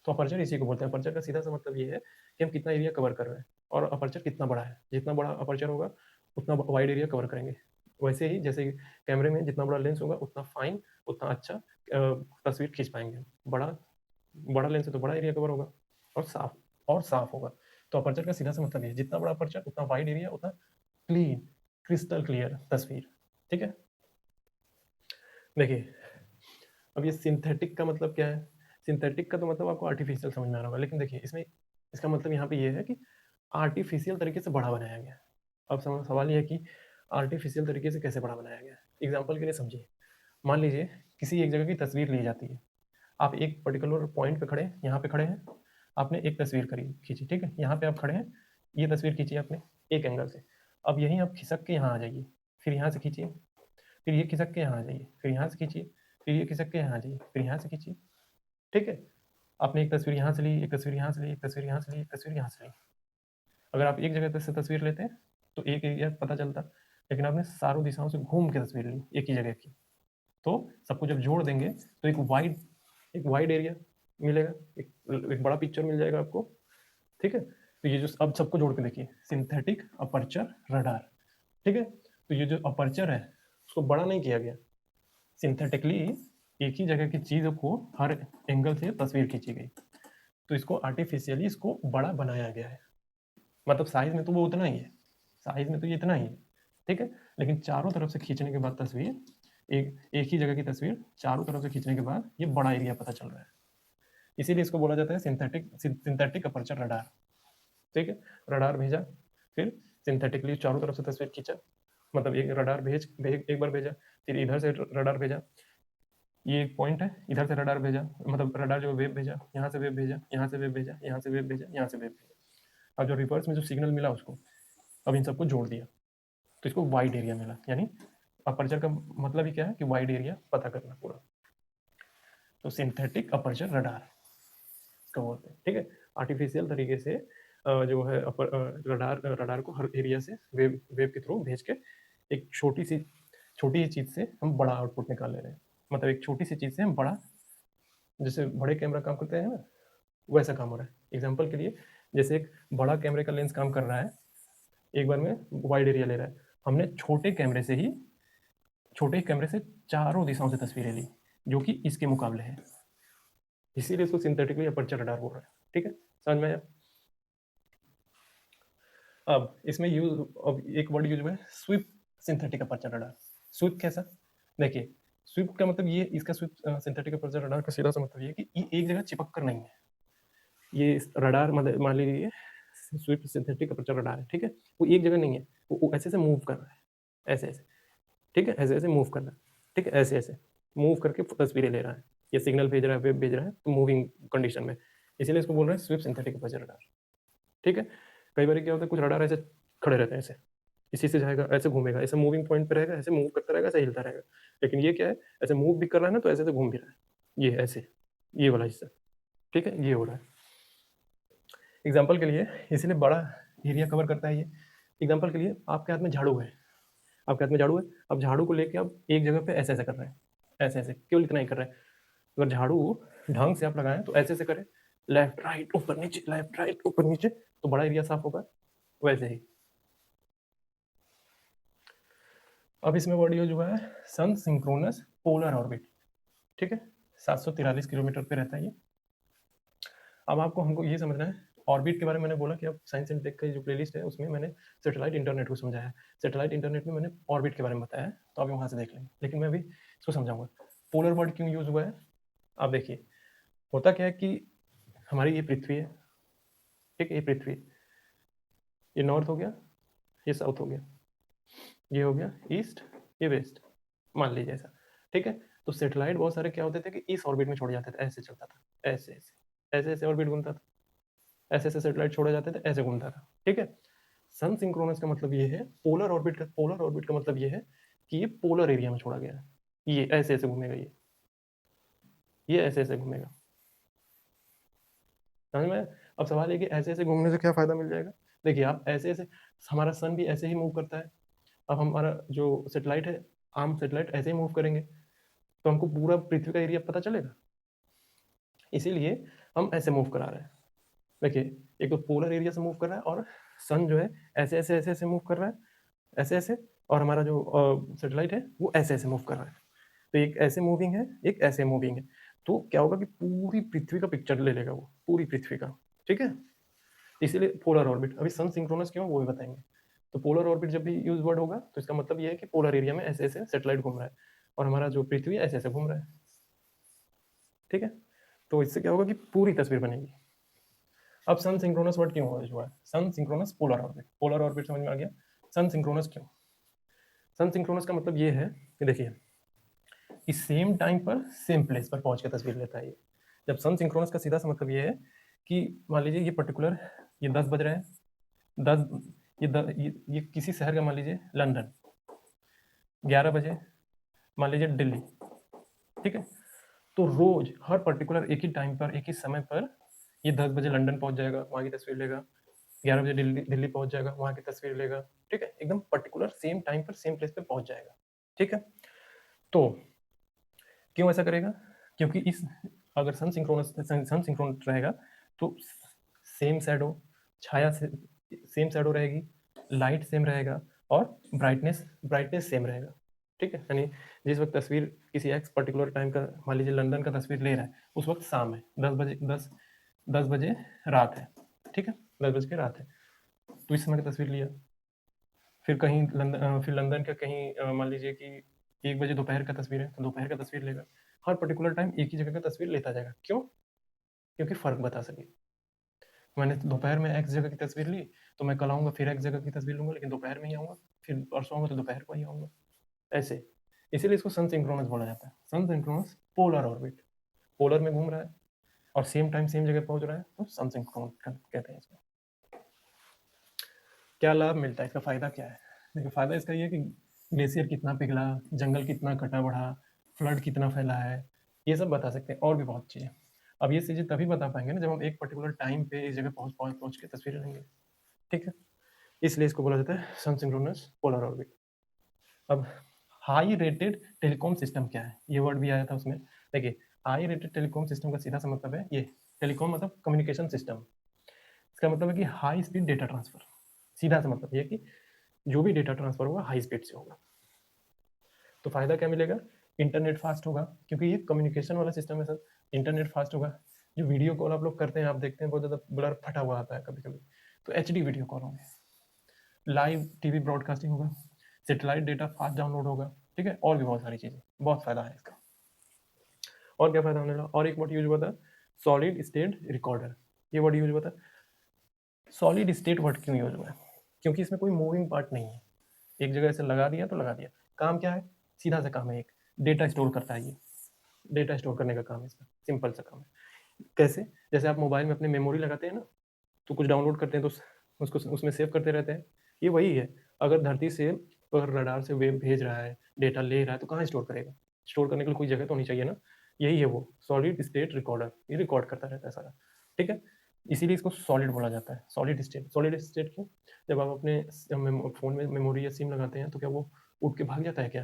तो अपर्चर इसी को बोलते हैं। अपर्चर का सीधा सा मतलब ये है कि हम कितना एरिया कवर कर रहे हैं, और अपर्चर कितना बड़ा है, जितना बड़ा अपर्चर होगा उतना वाइड एरिया कवर करेंगे। वैसे ही जैसे कैमरे में जितना बड़ा लेंस होगा उतना फाइन, उतना अच्छा तस्वीर खींच पाएंगे। बड़ा बड़ा लेंस है तो बड़ा एरिया कवर होगा और साफ होगा। तो अपर्चर का सीधा सा मतलब ये है, जितना बड़ा अपर्चर उतना वाइड एरिया, उतना क्लीन, क्रिस्टल क्लियर तस्वीर, ठीक है। देखिए अब ये सिंथेटिक का मतलब क्या है, सिंथेटिक का तो मतलब आपको आर्टिफिशियल समझ में आ रहा होगा, लेकिन देखिए इसमें इसका मतलब यहाँ पे ये है कि आर्टिफिशियल तरीके से बड़ा बनाया गया। अब सवाल ये है कि आर्टिफिशियल तरीके से कैसे बड़ा बनाया गया। एग्जाम्पल के लिए समझिए, मान लीजिए किसी एक जगह की तस्वीर ली जाती है, आप एक पर्टिकुलर पॉइंट पे खड़े हैं, यहाँ पे खड़े हैं, आपने एक तस्वीर करी खींची, ठीक है, यहाँ पे आप खड़े हैं, ये तस्वीर खींची आपने एक एंगल से। अब यहीं आप खिसक के यहाँ आ जाइए, फिर यहाँ से खींचिए, फिर ये खिसक के यहाँ आ जाइए, फिर यहाँ से खींचिए, फिर ये खिसक के यहाँ आ जाइए, फिर यहाँ से खींचिए, ठीक है। आपने एक तस्वीर यहाँ से ली, एक तस्वीर यहाँ से ली, एक तस्वीर यहाँ से ली, एक तस्वीर यहाँ से ली। अगर आप एक जगह से तस्वीर लेते हैं तो एक एरिया पता चलता, लेकिन आपने चारों दिशाओं से घूम के तस्वीर ली एक ही जगह की, तो सबको जब जोड़ देंगे तो एक वाइड एरिया मिलेगा, एक बड़ा पिक्चर मिल जाएगा आपको, ठीक है। तो ये जो अब सबको जोड़ के देखिए, सिंथेटिक अपर्चर रडार, ठीक है। तो ये जो अपर्चर है उसको बड़ा नहीं किया गया, सिंथेटिकली एक ही जगह की चीज़ को हर एंगल से तस्वीर खींची गई, तो इसको आर्टिफिशियली इसको बड़ा बनाया गया है। मतलब साइज में तो वो उतना ही है, साइज में तो ये इतना ही है, ठीक है, लेकिन चारों तरफ से खींचने के बाद तस्वीर, एक ही जगह की तस्वीर चारों तरफ से खींचने के बाद ये बड़ा एरिया पता चल रहा है, इसीलिए इसको बोला जाता है सिंथेटिक अपर्चर रडार, ठीक है। रडार भेजा, फिर सिंथेटिकली चारों तरफ से तस्वीर खींचा, मतलब एक रडार एक बार भेजा, फिर इधर से रडार भेजा, ये एक पॉइंट है, इधर से रडार भेजा, मतलब रडार जो वेव भेजा, यहाँ से वेव भेजा, यहाँ से वेव भेजा, यहाँ से वेव भेजा, यहाँ से वेव भेजा, और जो रिवर्स में जो सिग्नल मिला उसको अब इन सबको जोड़ दिया, तो इसको वाइड एरिया मिला, यानी अपर्चर का मतलब ही क्या है कि वाइड एरिया पता करना पूरा। तो सिंथेटिक अपर्चर रडार इसको बोलते हैं, ठीक है। आर्टिफिशियल तरीके से जो है रडार रडार को हर एरिया से वेव वेव के थ्रू भेज के एक छोटी सी चीज से हम बड़ा आउटपुट निकाल ले रहे हैं। मतलब एक छोटी सी चीज से हम बड़ा, जैसे बड़े कैमरा काम करते हैं ना, वैसा काम हो रहा है। एग्जाम्पल के लिए, जैसे एक बड़ा कैमरे का लेंस काम कर रहा है, एक बार में वाइड एरिया ले रहा है, हमने छोटे कैमरे से चारों दिशाओं से तस्वीरें ली, जो कि इसके मुकाबले है, इसीलिए इसको सिंथेटिकली अपर्चर रडार बोल रहा है, ठीक है। समझ में आया? अब इसमें अब एक वर्ड यूज हुआ है, sweep synthetic aperture radar. Sweep कैसा? देखिए, स्वीप का मतलब ये, इसका स्वीप सिंथेटिक अपर्चर रडार का सीधा सा मतलब ये कि ये एक जगह चिपक कर नहीं है। ये रडार मतलब मान लीजिए स्वीप सिंथेटिक अपर्चर रडार है, ठीक है। वो एक जगह नहीं है, वो ऐसे ऐसे मूव कर रहा है, ऐसे ऐसे, ठीक है, ऐसे ऐसे मूव कर रहा है, ठीक है, ऐसे ऐसे मूव करके तस्वीरें ले रहा है, ये सिग्नल भेज रहा है, वेब भेज रहा है, तो मूविंग कंडीशन में, इसीलिए इसको बोल रहे हैं स्वीप सिंथेटिक अपर्चर रडार, ठीक है। कई बार क्या होता है, कुछ रडार ऐसे खड़े रहते हैं, ऐसे इसी से जाएगा, ऐसे घूमेगा, ऐसे मूविंग पॉइंट पे रहेगा, ऐसे मूव करता रहेगा, ऐसे हिलता रहेगा। लेकिन ये क्या है, ऐसे मूव भी कर रहा है ना, तो ऐसे ऐसे घूम भी रहा है, ये ऐसे, ये वाला हिस्सा, ठीक है, ये हो रहा है। एग्जाम्पल के लिए, इसीलिए बड़ा एरिया कवर करता है ये। एग्जाम्पल के लिए, आपके हाथ में झाड़ू है, आपके हाथ में झाड़ू है, अब झाड़ू को लेके आप एक जगह पे ऐसे ऐसे कर रहे हैं, ऐसे ऐसे, केवल इतना ही कर रहे हैं। अगर झाड़ू ढंग से आप लगाएं तो ऐसे ऐसे करें, लेफ्ट राइट ऊपर नीचे, लेफ्ट राइट ऊपर नीचे, तो बड़ा एरिया साफ होगा। वैसे ही अब इसमें वर्ड यूज हुआ है सन सिंक्रोनस पोलर ऑर्बिट, ठीक है। 743 किलोमीटर पे रहता है ये। अब आपको हमको ये समझना है, ऑर्बिट के बारे में मैंने बोला कि अब साइंस एंड टेक का जो प्लेलिस्ट है उसमें मैंने सैटेलाइट इंटरनेट को समझाया है। सैटेलाइट इंटरनेट में मैंने ऑर्बिट के बारे में बताया है, तो आप वहाँ से देख लेंगे, लेकिन मैं अभी इसको समझाऊंगा। पोलर वर्ड क्यों यूज हुआ है? आप देखिए, होता क्या है कि हमारी ये पृथ्वी है, ठीक है, ये पृथ्वी, ये नॉर्थ हो गया, ये साउथ हो गया, ये हो गया ईस्ट, ये वेस्ट, मान लीजिए ऐसा, ठीक है। तो सेटेलाइट बहुत सारे क्या होते थे कि इस ऑर्बिट में छोड़े जाते थे, ऐसे चलता था, ऐसे ऐसे ऐसे ऐसे ऑर्बिट घूमता था, ऐसे ऐसे सेटेलाइट छोड़े जाते थे, ऐसे घूमता था, ठीक है। सन सिंक्रोनस का मतलब ये है, पोलर ऑर्बिट का मतलब ये है कि ये पोलर एरिया में छोड़ा गया है, ये ऐसे ऐसे घूमेगा, ये ऐसे ऐसे घूमेगा, समझ में? अब सवाल है कि ऐसे ऐसे घूमने से क्या फायदा मिल जाएगा। देखिए, आप ऐसे ऐसे, हमारा सन भी ऐसे ही मूव करता है, अब हमारा जो सेटेलाइट है, आम सेटेलाइट ऐसे ही मूव करेंगे, तो हमको पूरा पृथ्वी का एरिया पता चलेगा, इसीलिए हम ऐसे मूव करा रहे हैं। देखिए, एक तो पोलर एरिया से मूव कर रहा है, और सन जो है ऐसे ऐसे ऐसे ऐसे मूव कर रहा है, ऐसे ऐसे, और हमारा जो सेटेलाइट है वो ऐसे ऐसे मूव कर रहा है। तो एक ऐसे मूविंग है, एक ऐसे मूविंग है, तो क्या होगा कि पूरी पृथ्वी का पिक्चर ले लेगा वो, पूरी पृथ्वी का, ठीक है। इसीलिए पोलर ऑर्बिट, अभी सन सिंक्रोनस क्यों वो भी बताएंगे। तो पोलर ऑर्बिट जब भी यूज वर्ड होगा तो इसका मतलब ये है कि पोलर एरिया में ऐसे ऐसे सेटेलाइट घूम रहा है, और हमारा जो पृथ्वी ऐसे ऐसे घूम रहा है, ठीक है। तो इससे क्या होगा कि पूरी तस्वीर बनेगी। अब सन सिंक्रोनस वर्ड क्यों हुआ है? सन सिंक्रोनस पोलर ऑर्बिट समझ में आ गया। सन सिंक्रोनस क्यों? सन सिंक्रोनस का मतलब ये है कि देखिए, कि सेम टाइम पर सेम प्लेस पर पहुंच के तस्वीर लेता है ये। जब सन सिंक्रोनस का सीधा सा मतलब ये है कि मान लीजिए ये पर्टिकुलर, ये 10 बज रहे हैं, 10, ये किसी शहर का, मान लीजिए लंदन, 11 बजे मान लीजिए दिल्ली, ठीक है। तो रोज हर पर्टिकुलर एक ही टाइम पर, एक ही समय पर, ये 10 बजे लंदन पहुंच जाएगा, वहां की तस्वीर लेगा, 11 बजे दिल्ली दिल्ली पहुंच जाएगा, वहां की तस्वीर लेगा, ठीक है, एकदम पर्टिकुलर सेम टाइम पर सेम प्लेस पे पहुंच जाएगा, ठीक है। तो क्यों ऐसा करेगा? क्योंकि इस, अगर सन सिंक्रोनस रहेगा तो सेम शैडो, छाया से सेम शैडो रहेगी, लाइट सेम रहेगा, और ब्राइटनेस सेम रहेगा, ठीक है। यानी जिस वक्त तस्वीर किसी एक्स पर्टिकुलर टाइम का, मान लीजिए लंदन का तस्वीर ले रहा है, उस वक्त शाम है, 10 बजे, 10 बजे रात है, ठीक है, 10 बज के रात है, तो इस समय की तस्वीर लिया। फिर कहीं फिर लंदन का कहीं मान लीजिए कि 1 बजे दोपहर का तस्वीर है, तो दोपहर का तस्वीर लेगा। हर पर्टिकुलर टाइम एक ही जगह का तस्वीर लेता जाएगा, क्यों? क्योंकि फर्क बता सके। मैंने दोपहर में एक्स जगह की तस्वीर ली, तो मैं कल आऊंगा फिर एक्स जगह की तस्वीर लूंगा, लेकिन दोपहर में ही आऊंगा, फिर परसों आऊंगा तो दोपहर को ही आऊंगा, ऐसे। इसीलिए इसको सन सिंक्रोनस बोला जाता है। सन सिंक्रोनस पोलर ऑर्बिट, पोलर में घूम रहा है और सेम टाइम सेम जगह पहुंच रहा है, तो सन सिंक्रोनस कहते हैं इसको। क्या लाभ मिलता है, इसका फायदा क्या है? देखिए, फायदा इसका ये है कि ग्लेशियर कितना पिघला, जंगल कितना कटा बढ़ा, फ्लड कितना फैला है, ये सब बता सकते हैं और भी बहुत चीज़ें। अब ये चीज़ें तभी बता पाएंगे ना जब हम एक पर्टिकुलर टाइम पे इस जगह पहुँच के तस्वीरें लेंगे, ठीक है? इसलिए इसको बोला जाता है सन सिंक्रोनस पोलर ऑर्बिट। अब हाई रेटेड टेलीकॉम सिस्टम क्या है? ये वर्ड भी आया था उसमें। देखिए, हाई रेटेड टेलीकॉम सिस्टम का सीधा सा मतलब है ये, टेलीकॉम मतलब कम्युनिकेशन सिस्टम। इसका मतलब है कि हाई स्पीड डेटा ट्रांसफर। सीधा सा मतलब ये है कि जो भी डेटा ट्रांसफर होगा हाई स्पीड से होगा। तो फायदा क्या मिलेगा? इंटरनेट फास्ट होगा, क्योंकि ये कम्युनिकेशन वाला सिस्टम है सर। इंटरनेट फास्ट होगा। जो वीडियो कॉल आप लोग करते हैं, आप देखते हैं बहुत ज़्यादा ब्लर फटा हुआ आता है कभी कभी, तो एचडी वीडियो कॉल होंगे। लाइव टीवी ब्रॉडकास्टिंग होगा। सेटेलाइट डेटा फास्ट डाउनलोड होगा, ठीक है? और भी बहुत सारी चीज़ें, बहुत फायदा है इसका। और क्या फायदा होने लगा? और एक वर्ड यूज हुआ था, सॉलिड स्टेट रिकॉर्डर। ये वर्ड यूज हुआ था। सॉलिड स्टेट वर्ड क्यों यूज हुआ है? क्योंकि इसमें कोई मूविंग पार्ट नहीं है। एक जगह से लगा दिया तो लगा दिया। काम क्या है? सीधा सा काम है, एक डेटा स्टोर करता है। ये डेटा स्टोर करने का काम है इसका, सिंपल सा काम है। कैसे? जैसे आप मोबाइल में अपने मेमोरी लगाते हैं ना, तो कुछ डाउनलोड करते हैं तो उसको उसमें सेव करते रहते हैं। ये वही है। अगर धरती से अगर रडार से वेव भेज रहा है, डेटा ले रहा है, तो कहाँ स्टोर करेगा? स्टोर करने के लिए कोई जगह तो होनी चाहिए ना। यही है वो सॉलिड स्टेट रिकॉर्डर। ये रिकॉर्ड करता रहता है सारा, ठीक है? इसीलिए इसको सॉलिड बोला जाता है, सॉलिड स्टेट। सॉलिड स्टेट क्यों? जब आप अपने फ़ोन में मेमोरी या सिम लगाते हैं, तो क्या वो उड़ के भाग जाता है क्या?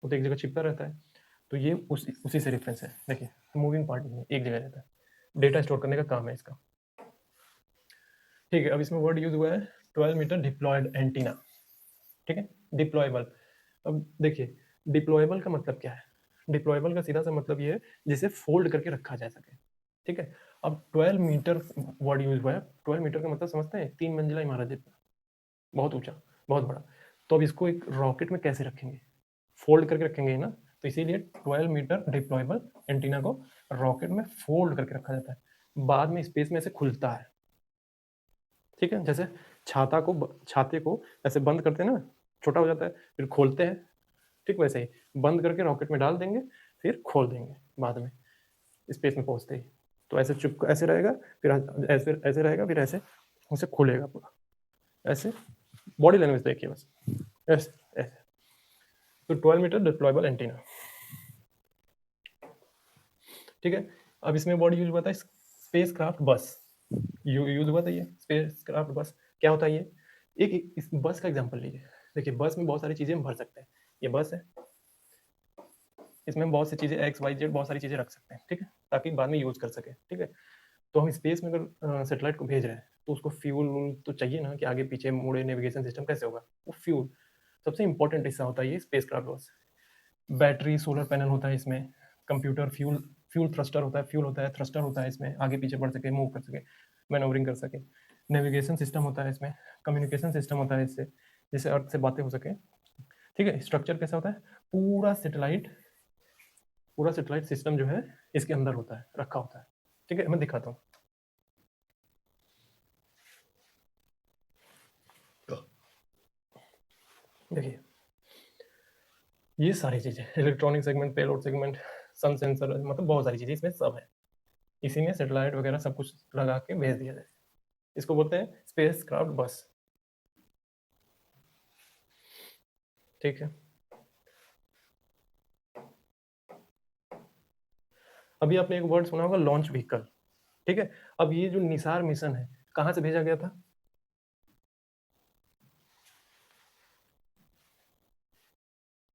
वो तो एक जगह चिपका रहता है। तो ये उसी से रेफरेंस है। देखिए, मूविंग पार्ट नहीं है, एक जगह रहता है। डेटा स्टोर करने का काम है इसका, ठीक है? अब इसमें वर्ड यूज हुआ है 12 मीटर डिप्लॉयड एंटीना, ठीक है? डिप्लॉयबल। अब देखिए, डिप्लॉयबल का मतलब क्या है? डिप्लॉयबल का सीधा सा मतलब ये है जिसे फोल्ड करके रखा जा सके, ठीक है? अब 12 मीटर वर्ड यूज हुआ है। 12 मीटर का मतलब समझते हैं? 3 मंजिला इमारत जितना, बहुत ऊंचा, बहुत बड़ा। तो अब इसको एक रॉकेट में कैसे रखेंगे? फोल्ड करके रखेंगे ना। तो इसीलिए 12 मीटर डिप्लॉयबल एंटीना को रॉकेट में फोल्ड करके रखा जाता है। बाद में स्पेस में से खुलता है, ठीक है? जैसे छाते को ऐसे बंद करते हैं ना, छोटा हो जाता है, फिर खोलते हैं, ठीक वैसे ही बंद करके रॉकेट में डाल देंगे, फिर खोल देंगे बाद में स्पेस में पहुंचते ही। तो ऐसे चुप ऐसे रहेगा, फिर ऐसे ऐसे रहेगा, फिर ऐसे उसे खोलेगा पूरा, ऐसे। बॉडी लैंग्वेज देखिए बस, ऐसे ऐसे। तो 12 मीटर डिप्लॉयबल एंटीना, ठीक है? अब इसमें वर्ड यूज हुआ था स्पेस क्राफ्ट बस। यूज हुआ था ये स्पेस क्राफ्ट बस। क्या होता है ये? एक इस बस का एग्जांपल लीजिए। देखिए, बस में बहुत सारी चीजें हम भर सकते हैं। ये बस है, इसमें हम बहुत सी चीजें एक्स वाई जेड बहुत सारी चीजें रख सकते हैं, ठीक है? ताकि बाद में यूज कर सके, ठीक है? तो हम स्पेस में अगर सेटेलाइट को भेज रहे हैं, तो उसको फ्यूल तो चाहिए ना, कि आगे पीछे मुड़े, नेविगेशन सिस्टम कैसे होगा? वो फ्यूल सबसे इंपॉर्टेंट हिस्सा होता है ये स्पेस क्राफ्ट बस। बैटरी, सोलर पैनल होता है इसमें, कंप्यूटर, फ्यूल फ्यूल थ्रस्टर होता है, फ्यूल होता है, थ्रस्टर होता है इसमें, आगे पीछे बढ़ सके, मूव कर सके, मैनोवरिंग कर सके। नेविगेशन सिस्टम होता है इसमें, कम्युनिकेशन सिस्टम होता है इससे, जिससे अर्थ से बातें हो सके, ठीक है? स्ट्रक्चर कैसा होता है? पूरा सेटेलाइट सिस्टम जो है इसके अंदर होता है, रखा होता है, ठीक है? मैं दिखाता हूँ। देखिए, ये सारी चीजें, इलेक्ट्रॉनिक सेगमेंट, पेलोड सेगमेंट, सन सेंसर, मतलब बहुत सारी चीजें इसमें सब है। इसी में सेटेलाइट वगैरह सब कुछ लगा के भेज दिया जाए। इसको बोलते हैं स्पेस क्राफ्ट बस, ठीक है? अभी आपने एक वर्ड सुना होगा, लॉन्च व्हीकल, ठीक है? अब ये जो निसार मिशन है, कहाँ से भेजा गया था?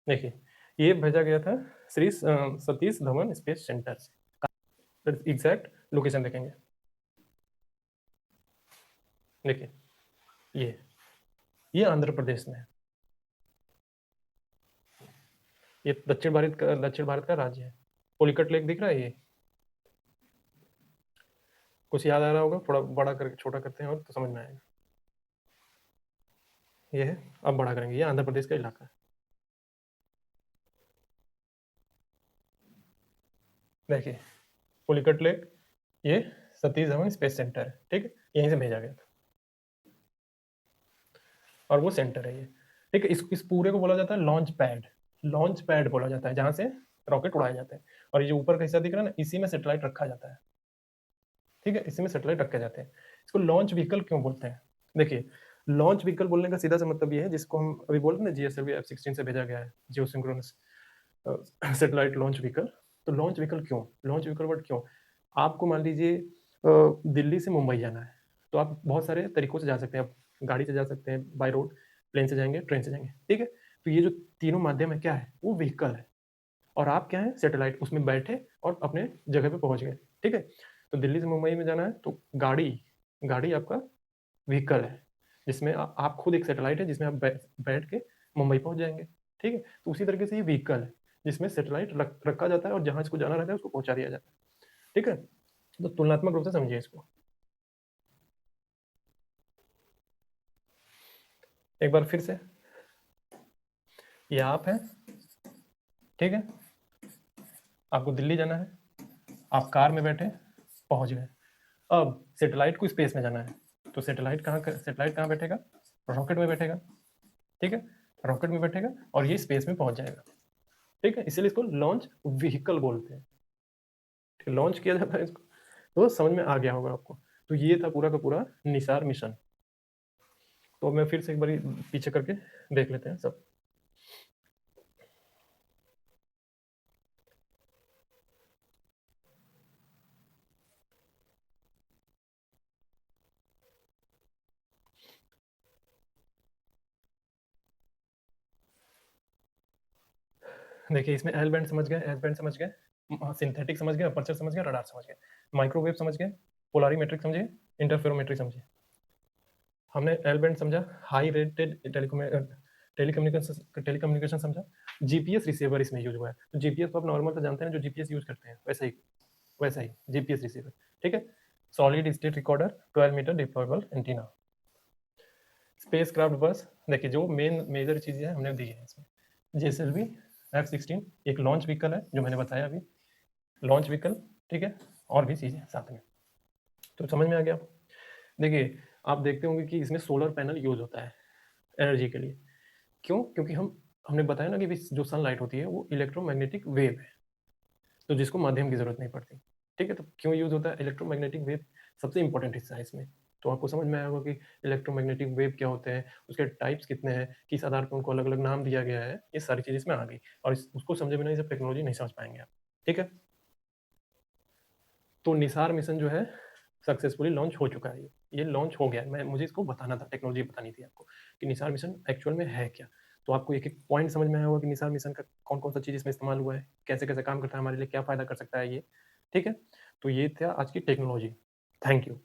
देखिए, ये भेजा गया था श्री सतीश धवन स्पेस सेंटर से। एग्जैक्ट लोकेशन देखेंगे, देखिए, ये ये आंध्र प्रदेश में है। ये दक्षिण भारत का राज्य है। पोलिकट लेक दिख रहा है ये? कुछ याद आ रहा होगा? थोड़ा बड़ा करके छोटा करते हैं और तो समझ में आएगा। ये है, अब बड़ा करेंगे, ये आंध्र प्रदेश का इलाका है। देखिए, पुलिकट लेक, ये सतीश धवन स्पेस सेंटर है, ठीक है? यहीं से भेजा गया था, और वो सेंटर है ये, ठीक है? इस पूरे को बोला जाता है लॉन्च पैड। लॉन्च पैड बोला जाता है जहां से रॉकेट उड़ाए जाते हैं। और ये जो ऊपर का हिस्सा दिख रहा है ना, इसी में सेटेलाइट रखा जाता है, ठीक है? इसी में सेटेलाइट रखे जाते हैं। इसको लॉन्च व्हीकल क्यों बोलते हैं? देखिए, लॉन्च व्हीकल बोलने का सीधा सा मतलब ये है जिसको हम अभी बोल रहे हैं ना जीएसएलवी F-16 से भेजा गया है, जियोसिंक्रोनस सैटेलाइट लॉन्च व्हीकल। तो लॉन्च व्हीकल क्यों? लॉन्च व्हीकल वर्ड क्यों? आपको मान लीजिए दिल्ली से मुंबई जाना है, तो आप बहुत सारे तरीकों से जा सकते हैं। आप गाड़ी से जा सकते हैं, बाय रोड, प्लेन से जाएँगे, ट्रेन से जाएँगे, ठीक है? तो ये जो तीनों माध्यम है क्या है? वो व्हीकल है और आप क्या हैं? सैटेलाइट, उसमें बैठे और अपने जगह पे पहुँच गए, ठीक है? तो दिल्ली से मुंबई में जाना है तो गाड़ी गाड़ी आपका व्हीकल है, जिसमें आप खुद एक सैटेलाइट है जिसमें आप बैठ के मुंबई पहुँच जाएँगे, ठीक है? तो उसी तरीके से ये व्हीकल है, जिसमें सैटेलाइट रखा जाता है और जहाँ इसको जाना रहता है उसको पहुँचा दिया जाता है, ठीक है? तो तुलनात्मक रूप से समझिए इसको। एक बार फिर से, ये आप हैं, ठीक है? आपको दिल्ली जाना है, आप कार में बैठे पहुँच गए। अब सैटेलाइट को स्पेस में जाना है, तो सैटेलाइट कहाँ बैठेगा? रॉकेट में बैठेगा, ठीक है? रॉकेट में बैठेगा और ये स्पेस में पहुँच जाएगा, ठीक है? इसीलिए इसको लॉन्च व्हीकल बोलते हैं। लॉन्च किया जाता है इसको, तो समझ में आ गया होगा आपको। तो ये था पूरा का पूरा निसार मिशन। तो मैं फिर से एक बारी पीछे करके देख लेते हैं सब। देखिए इसमें एल बैंड समझ गए, एस बैंड समझ गए, सिंथेटिक समझ गए, अपर्चर समझ गए, रडार समझ गए, माइक्रोवेव समझ गए, पोलारीमेट्रिक समझे, इंटरफेरोमेट्रिक समझे। हमने एल बैंड समझा, हाई रेटेड टेलीकम्युनिकेशन समझा, जीपीएस रिसीवर इसमें यूज हुआ है। तो जीपीएस तो आप नॉर्मल तो जानते हैं जो जीपीएस यूज करते हैं, वैसा ही जीपीएस रिसीवर, ठीक है? Solid state recorder, 12 meter deployable antenna. Spacecraft bus, देखिए जो मेजर चीजें हैं हमने दी है इसमें। जेएसएलवी F-16 एक लॉन्च व्हीकल है जो मैंने बताया अभी, लॉन्च व्हीकल, ठीक है? और भी चीजें साथ में। तो समझ में आ गया? देखिए आप देखते होंगे कि इसमें सोलर पैनल यूज होता है एनर्जी के लिए। क्यों? क्योंकि हमने बताया ना कि जो सनलाइट होती है वो इलेक्ट्रोमैग्नेटिक वेव है, तो जिसको माध्यम की जरूरत नहीं पड़ती, ठीक है? तो क्यों यूज होता है इलेक्ट्रोमैग्नेटिक वेव? सबसे इंपॉर्टेंट हिस्सा है इसमें। तो आपको समझ में आया होगा कि इलेक्ट्रोमैग्नेटिक वेव क्या होते हैं, उसके टाइप्स कितने हैं, किस आधार पर उनको अलग अलग नाम दिया गया है, ये सारी चीज़ इसमें आ गई। और उसको समझे बिना ये सब टेक्नोलॉजी नहीं समझ पाएंगे आप, ठीक है? तो निसार मिशन जो है सक्सेसफुली लॉन्च हो चुका है। ये लॉन्च हो गया है। मुझे इसको बताना था, टेक्नोलॉजी बतानी थी आपको कि निसार मिशन एक्चुअल में है क्या। तो आपको एक एक पॉइंट समझ में आया होगा कि निसार मिशन का कौन कौन सा चीज़ इसमें इस्तेमाल हुआ है, कैसे कैसे काम करता है, हमारे लिए क्या फ़ायदा कर सकता है ये, ठीक है? तो ये था आज की टेक्नोलॉजी। Thank you.